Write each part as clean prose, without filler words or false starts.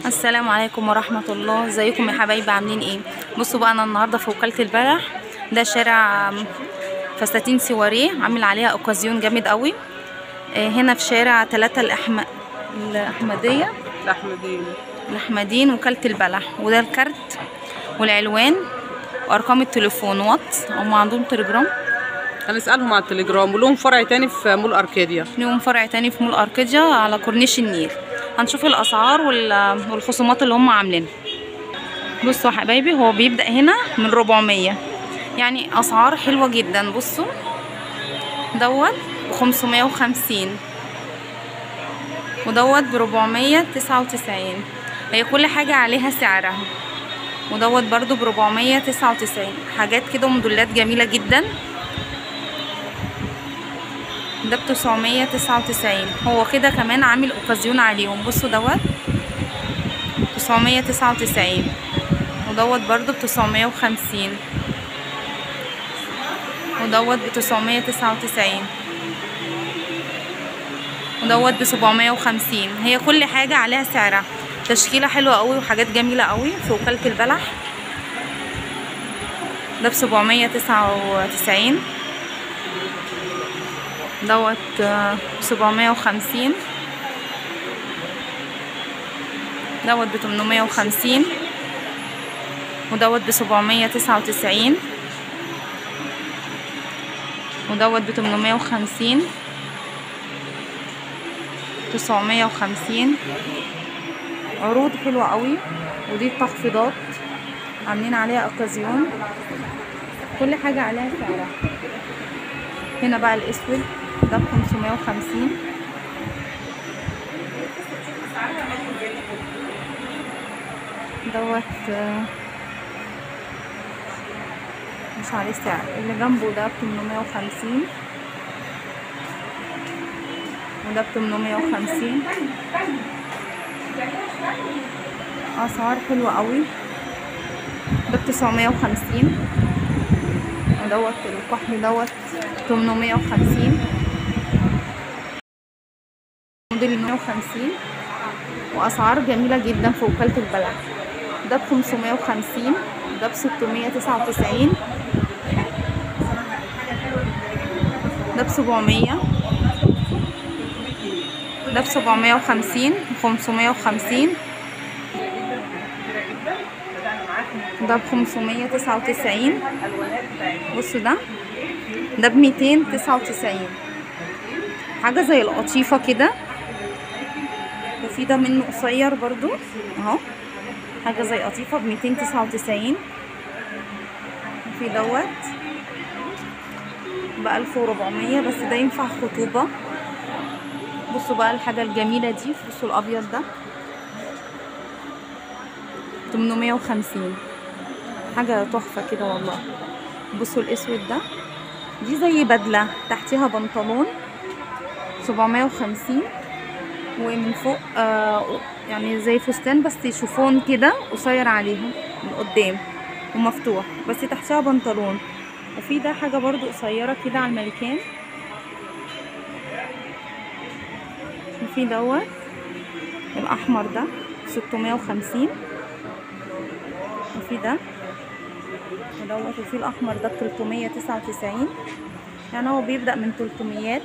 السلام عليكم ورحمة الله. ازيكم يا حبايبي، عاملين ايه؟ بصوا بقى، انا النهارده في وكالة البلح. ده شارع فساتين سواريه، عامل عليها اوكازيون جامد قوي. هنا في شارع 3 الأحمدية الأحمدين، وكالة البلح. وده الكارت والعنوان وارقام التليفون هم عندهم تليجرام. هنسألهم على التليجرام. ولهم فرع تاني في مول أركاديا. لهم فرع تاني في مول أركاديا على كورنيش النيل. هنشوف الأسعار والخصومات اللي هم عاملينها. بصوا يا حبايبي، هو بيبدأ هنا من 400، يعني أسعار حلوة جدا. بصوا دوت ب550 ودوت ب499. هي كل حاجة عليها سعرها. ودوت برضو ب499. حاجات كده وموديلات جميلة جدا. ده ب999. هو كده كمان عامل اوكازيون عليهم. بصوا دوت 999 ودوت برضو ب950 ودوت ب999 ودوت ب750. هي كل حاجة عليها سعرها. تشكيلة حلوة قوي وحاجات جميلة قوي في وكالة البلح. ده ب799 دوت ب750 دوت ب850 ودوت ب799 ودوت ب850 950. عروض حلوة قوي. ودي التخفيضات عاملين عليها اوكازيون. كل حاجة عليها سعرها. هنا بقى الاسود ده ب550. دوت مش عليه سعر. اللي جنبه ده ب850 وده ب850. اسعار حلوة قوي. ده ب950 ودوت الكحل دوت 850 موديل 150. واسعار جميلة جدا في وكالة البلح. ده ب550 ده ب699 ده ب700 ده ب750 550 ده ب599. بصوا ده ب299. حاجة زي القطيفة كده. وفي ده منه قصير برضو اهو، حاجة زي قطيفة ب299. وفي دوت ب1400 بس ده ينفع خطوبة. بصوا بقى الحاجة الجميلة دي. بصوا الابيض ده 850. حاجة تحفة كده والله. بصوا الاسود ده، دي زي بدلة تحتيها بنطلون 750. ومن فوق يعني زي فستان بس شوفون كده قصير عليها من قدام ومفتوح، بس تحتها بنطلون. وفي ده حاجة برضو قصيرة كده على الملكان. وفي دوت الأحمر ده 650. وفي ده ودوت. وفي الأحمر ده ب399. يعني هو بيبدأ من 300.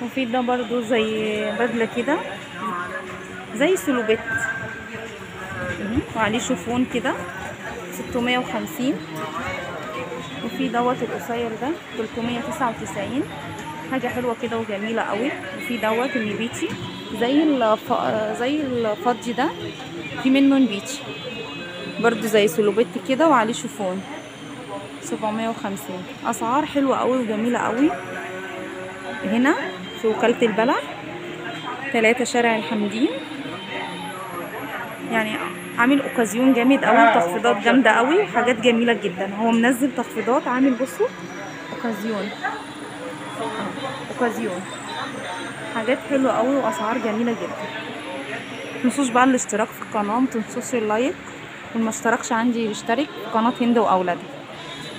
وفي ده برضو زي بدلة كده زي سلوبيت وعليه شوفون كده 650. وفي دوت القصير ده 399. حاجة حلوة كده وجميلة قوي. وفي دوت النبيتي زي الفضي ده، في منه نبيتي برضو زي سلوبيت كده وعليه شوفون 750. اسعار حلوة قوي وجميلة قوي. هنا في وكالة البلح 3 شارع الحمدين. يعني عامل اوكازيون جامد قوي وتخفيضات جامدة قوي وحاجات جميلة جدا. هو منزل تخفيضات عامل. بصوا اوكازيون حاجات حلوة قوي واسعار جميلة جدا. متنسوش بقى الاشتراك في القناة، متنسوش اللايك، واللي ما اشتركش عندي يشترك في قناة هند واولادها.